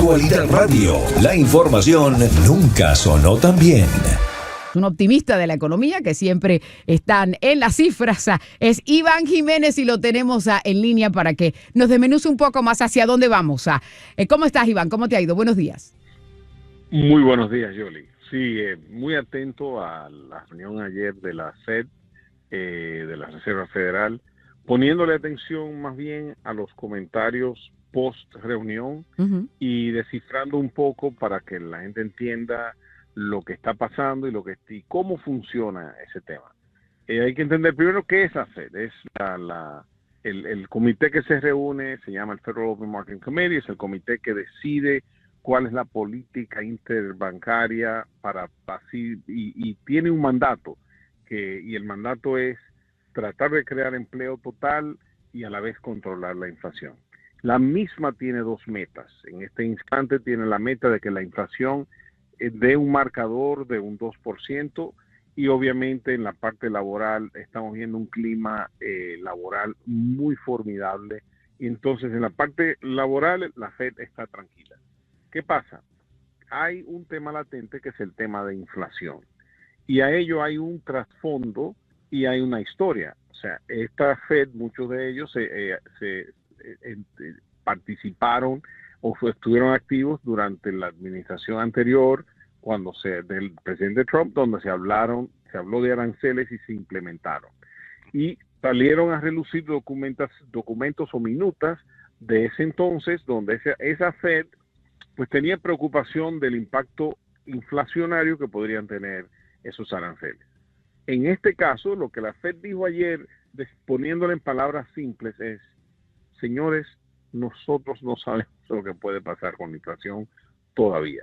Actualidad Radio. La información nunca sonó tan bien. Un optimista de la economía que siempre están en las cifras es Iván Jiménez y lo tenemos en línea para que nos desmenuce un poco más hacia dónde vamos. ¿Cómo estás, Iván? ¿Cómo te ha ido? Buenos días. Muy buenos días, Yoli. Sí, muy atento a la reunión ayer de la Fed, de la Reserva Federal, poniéndole atención más bien a los comentarios post-reunión y descifrando un poco para que la gente entienda lo que está pasando y cómo funciona ese tema. Hay que entender primero qué es la Fed. Es el comité que se reúne, se llama el Federal Open Market Committee, es el comité que decide cuál es la política interbancaria y tiene un mandato, y el mandato es tratar de crear empleo total y a la vez controlar la inflación. La misma tiene dos metas. En este instante tiene la meta de que la inflación de un marcador de un 2%, y obviamente en la parte laboral estamos viendo un clima laboral muy formidable, y entonces en la parte laboral la Fed está tranquila. ¿Qué pasa? Hay un tema latente que es el tema de inflación, y a ello hay un trasfondo y hay una historia. O sea, esta Fed, muchos de ellos participaron o estuvieron activos durante la administración anterior, del presidente Trump, donde se habló de aranceles y se implementaron. Y salieron a relucir documentos o minutas de ese entonces, donde esa Fed pues tenía preocupación del impacto inflacionario que podrían tener esos aranceles. En este caso, lo que la Fed dijo ayer, poniéndole en palabras simples, es: señores, nosotros no sabemos lo que puede pasar con la inflación todavía,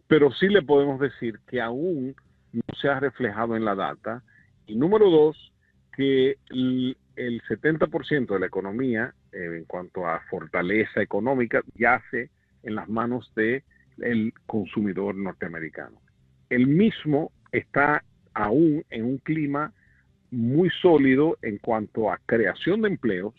pero sí le podemos decir que aún no se ha reflejado en la data, y número dos, que el 70% de la economía, en cuanto a fortaleza económica, yace en las manos del consumidor norteamericano. El mismo está aún en un clima muy sólido en cuanto a creación de empleos.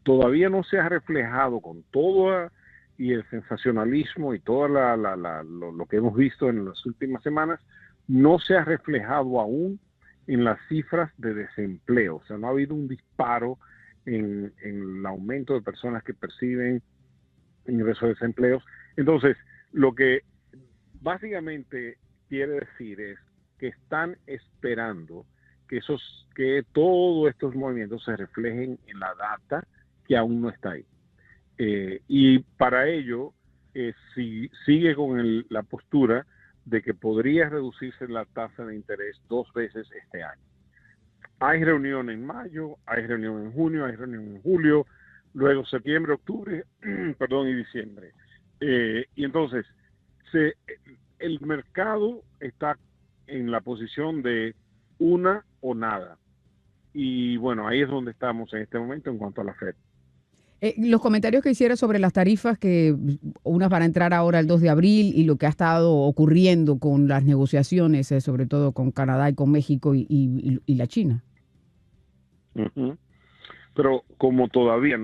Todavía no se ha reflejado con todo y el sensacionalismo y todo lo que hemos visto en las últimas semanas, no se ha reflejado aún en las cifras de desempleo. O sea, no ha habido un disparo en el aumento de personas que perciben ingresos de desempleos. Entonces, lo que básicamente quiere decir es que están esperando que todos estos movimientos se reflejen en la data, que aún no está ahí. Y para ello, sigue con la postura de que podría reducirse la tasa de interés 2 veces este año. Hay reunión en mayo, hay reunión en junio, hay reunión en julio, luego septiembre, octubre, y diciembre. Y entonces, el mercado está en la posición de una o nada. Y bueno, ahí es donde estamos en este momento en cuanto a la Fed. Los comentarios que hiciera sobre las tarifas, que unas van a entrar ahora el 2 de abril, y lo que ha estado ocurriendo con las negociaciones, sobre todo con Canadá y con México y la China. Uh-huh. Pero como todavía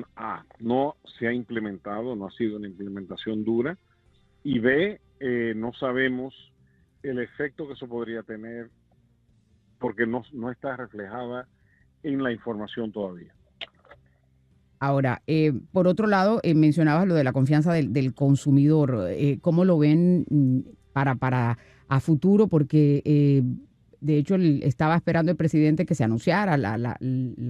no se ha implementado, no ha sido una implementación dura, y no sabemos el efecto que eso podría tener, porque no está reflejada en la información todavía. Ahora, por otro lado, mencionabas lo de la confianza del consumidor. ¿Cómo lo ven para a futuro? Porque de hecho estaba esperando el presidente que se anunciara el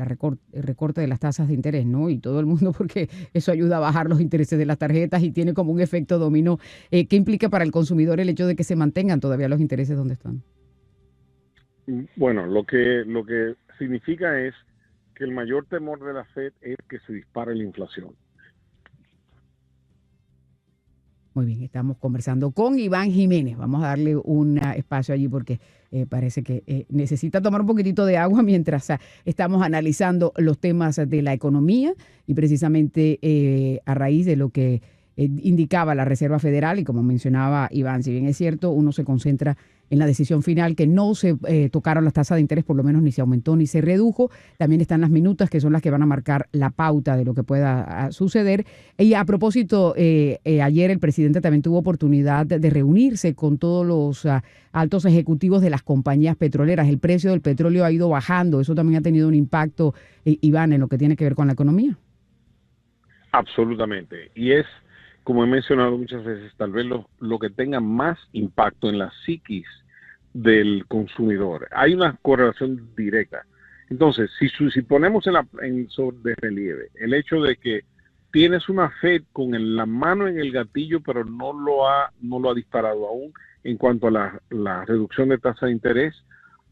recorte de las tasas de interés, ¿no? Y todo el mundo, porque eso ayuda a bajar los intereses de las tarjetas y tiene como un efecto dominó. ¿Qué implica para el consumidor el hecho de que se mantengan todavía los intereses donde están? Bueno, lo que significa es que el mayor temor de la Fed es que se dispare la inflación. Muy bien, estamos conversando con Iván Jiménez. Vamos a darle un espacio allí porque parece que necesita tomar un poquitito de agua mientras estamos analizando los temas de la economía, y precisamente a raíz de lo que indicaba la Reserva Federal, y como mencionaba Iván, si bien es cierto, uno se concentra en la decisión final, que no se tocaron las tasas de interés, por lo menos ni se aumentó ni se redujo. También están las minutas, que son las que van a marcar la pauta de lo que pueda suceder. Y a propósito, ayer el presidente también tuvo oportunidad de reunirse con todos los altos ejecutivos de las compañías petroleras. El precio del petróleo ha ido bajando. Eso también ha tenido un impacto, Iván, en lo que tiene que ver con la economía. Absolutamente. Y es, como he mencionado muchas veces, tal vez lo que tenga más impacto en la psiquis del consumidor. Hay una correlación directa. Entonces, si ponemos sobre relieve el hecho de que tienes una Fed con la mano en el gatillo, pero no lo ha disparado aún en cuanto a la reducción de tasa de interés,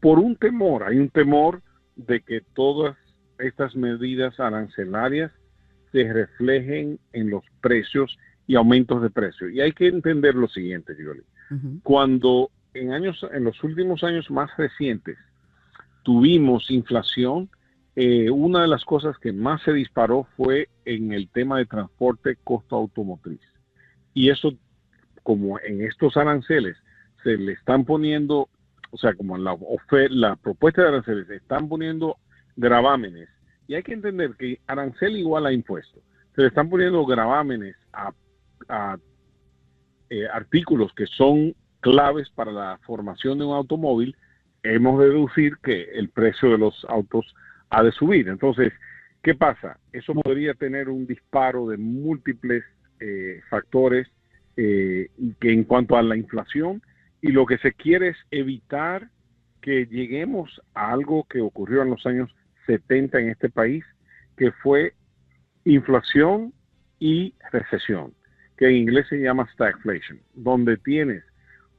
hay un temor de que todas estas medidas arancelarias se reflejen en los precios y aumentos de precios. Y hay que entender lo siguiente, Yoli. Cuando en los últimos años más recientes tuvimos inflación, una de las cosas que más se disparó fue en el tema de transporte costo automotriz. Y eso, como en estos aranceles se le están poniendo, o sea, como en la propuesta de aranceles se están poniendo gravámenes. Y hay que entender que arancel igual a impuesto. Se le están poniendo gravámenes a artículos que son claves para la formación de un automóvil. Hemos de deducir que el precio de los autos ha de subir. Entonces, ¿qué pasa? Eso podría tener un disparo de múltiples factores que en cuanto a la inflación, y lo que se quiere es evitar que lleguemos a algo que ocurrió en los años 70 en este país, que fue inflación y recesión, que en inglés se llama stagflation, donde tienes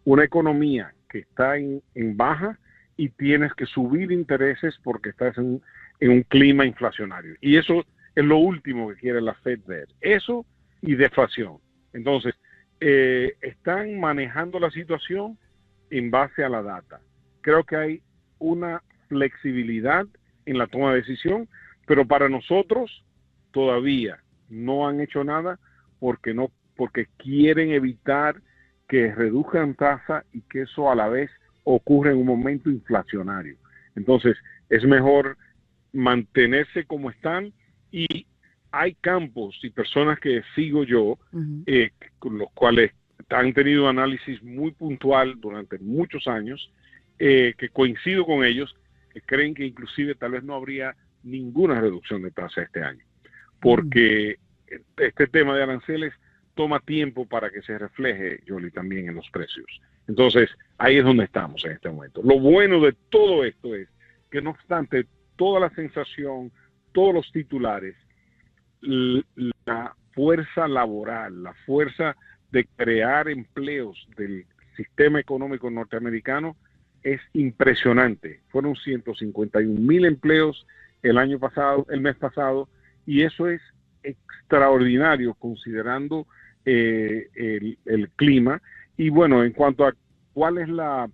una economía que está en baja y tienes que subir intereses porque estás en un clima inflacionario. Y eso es lo último que quiere la Fed ver. Eso y deflación. Entonces, están manejando la situación en base a la data. Creo que hay una flexibilidad en la toma de decisión, pero para nosotros todavía no han hecho nada porque quieren evitar que reduzcan tasa y que eso a la vez ocurre en un momento inflacionario. Entonces, es mejor mantenerse como están, y hay campos y personas que sigo yo, con los cuales han tenido análisis muy puntual durante muchos años, que coincido con ellos, que creen que inclusive tal vez no habría ninguna reducción de tasa este año, porque este tema de aranceles toma tiempo para que se refleje, Yoli, también en los precios. Entonces, ahí es donde estamos en este momento. Lo bueno de todo esto es que, no obstante toda la sensación, todos los titulares, la fuerza laboral, la fuerza de crear empleos del sistema económico norteamericano es impresionante. Fueron 151,000 empleos el mes pasado, y eso es extraordinario considerando el clima. Y bueno, en cuanto a cuál es la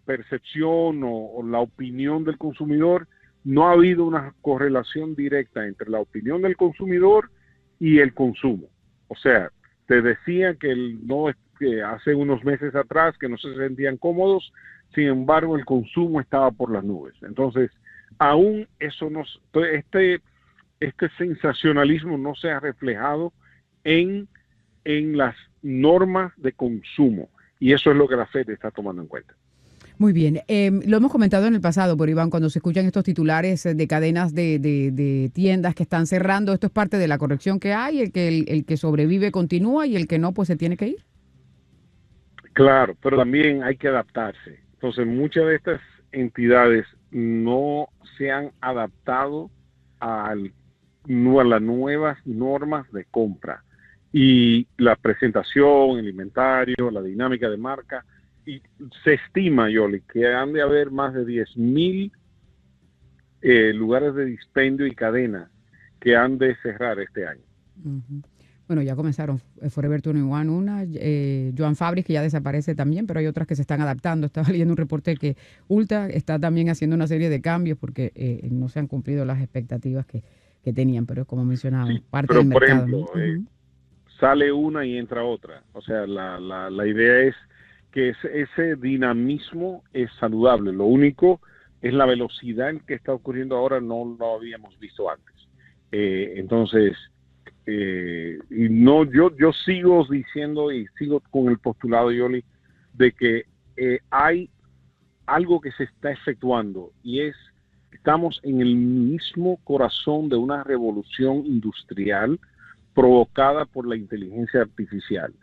percepción o la opinión del consumidor, no ha habido una correlación directa entre la opinión del consumidor y el consumo. O sea, te decía que hace unos meses atrás que no se sentían cómodos, sin embargo el consumo estaba por las nubes. Entonces, aún eso este sensacionalismo no se ha reflejado en las normas de consumo, y eso es lo que la Fed está tomando en cuenta. Muy bien. Lo hemos comentado en el pasado, pero Iván, cuando se escuchan estos titulares de cadenas de tiendas que están cerrando, esto es parte de la corrección que hay, el que sobrevive continúa y el que no, pues se tiene que ir. Claro, pero también hay que adaptarse. Entonces, muchas de estas entidades no se han adaptado a las nuevas normas de compra y la presentación, el inventario, la dinámica de marca. Y se estima, Yoli, que han de haber más de 10,000 lugares de dispendio y cadenas que han de cerrar este año. Bueno, ya comenzaron Forever 21, Joan Fabrics, que ya desaparece también, pero hay otras que se están adaptando. Estaba leyendo un reporte que Ulta está también haciendo una serie de cambios porque no se han cumplido las expectativas que tenían, pero como mencionaba, sí, parte pero del por mercado. ejemplo, sale una y entra otra. O sea, la idea es que ese dinamismo es saludable. Lo único es la velocidad en que está ocurriendo ahora, no lo habíamos visto antes. Entonces, y no, yo sigo diciendo y sigo con el postulado, Yoli, de que hay algo que se está efectuando y estamos en el mismo corazón de una revolución industrial provocada por la inteligencia artificial,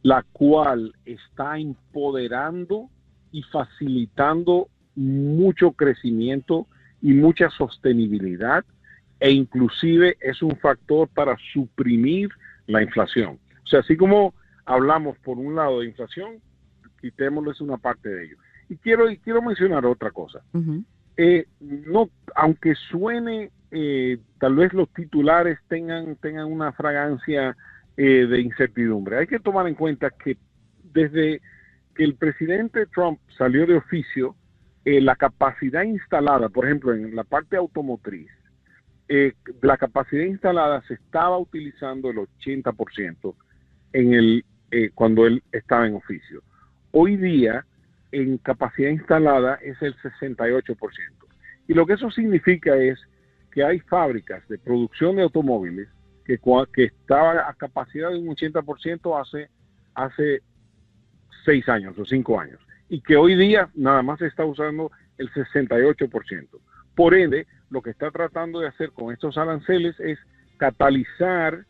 la cual está empoderando y facilitando mucho crecimiento y mucha sostenibilidad, e inclusive es un factor para suprimir la inflación. O sea, así como hablamos por un lado de inflación, quitémosles una parte de ello. Y quiero mencionar otra cosa. Uh-huh. No, aunque suene, tal vez los titulares tengan una fragancia de incertidumbre. Hay que tomar en cuenta que desde que el presidente Trump salió de oficio, la capacidad instalada, por ejemplo, en la parte automotriz, la capacidad instalada se estaba utilizando el 80% cuando él estaba en oficio. Hoy día, en capacidad instalada es el 68%. Y lo que eso significa es que hay fábricas de producción de automóviles que estaban a capacidad de un 80% hace 6 años o 5 años, y que hoy día nada más se está usando el 68%. Por ende, lo que está tratando de hacer con estos aranceles es catalizar,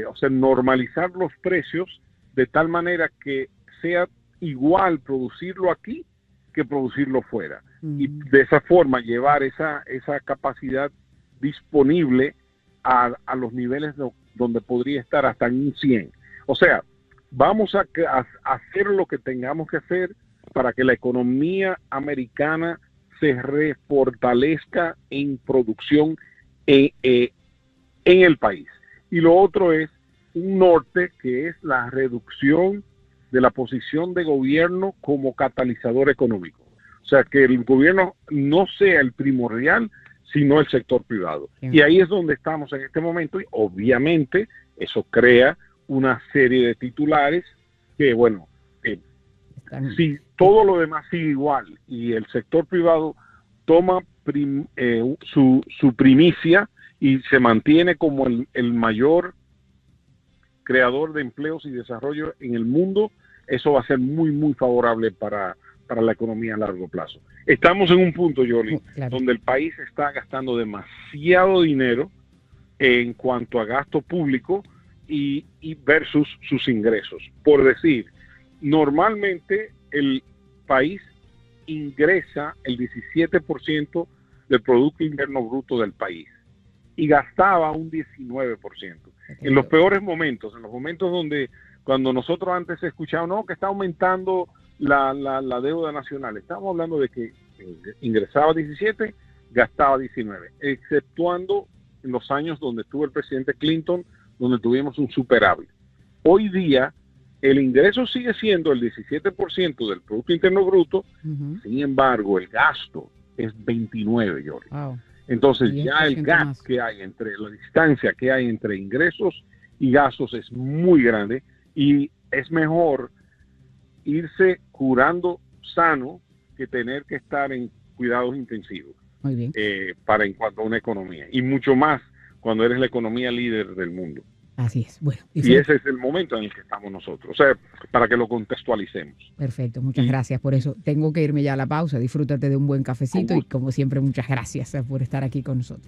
o sea, normalizar los precios de tal manera que sea igual producirlo aquí que producirlo fuera. Y de esa forma llevar esa capacidad disponible a los niveles donde podría estar hasta en un 100. O sea, vamos a hacer lo que tengamos que hacer para que la economía americana se refortalezca en producción en el país. Y lo otro es un norte, que es la reducción de la posición de gobierno como catalizador económico. O sea, que el gobierno no sea el primordial, sino el sector privado. Sí. Y ahí es donde estamos en este momento, y obviamente eso crea una serie de titulares que, bueno, si todo lo demás sigue igual y el sector privado toma su primicia y se mantiene como el mayor creador de empleos y desarrollo en el mundo, eso va a ser muy, muy favorable para la economía a largo plazo. Estamos en un punto, Yoli, claro, donde el país está gastando demasiado dinero en cuanto a gasto público y versus sus ingresos. Por decir, normalmente el país ingresa el 17% del Producto Interno Bruto del país y gastaba un 19%. En los peores momentos, en los momentos donde cuando nosotros antes escuchábamos, no, que está aumentando la deuda nacional, estamos hablando de que ingresaba 17, gastaba 19, exceptuando en los años donde estuvo el presidente Clinton, donde tuvimos un superávit. Hoy día, el ingreso sigue siendo el 17% del Producto Interno Bruto, sin embargo, el gasto es 29, Jorge. Wow. Entonces, ya el gap que hay la distancia que hay entre ingresos y gastos es muy grande, y es mejor irse curando sano que tener que estar en cuidados intensivos. Muy bien. Para en cuanto a una economía, y mucho más cuando eres la economía líder del mundo. Así es. Bueno, y ese es el momento en el que estamos nosotros, o sea, para que lo contextualicemos. Perfecto, muchas gracias por eso. Tengo que irme ya a la pausa. Disfrútate de un buen cafecito y, como siempre, muchas gracias por estar aquí con nosotros.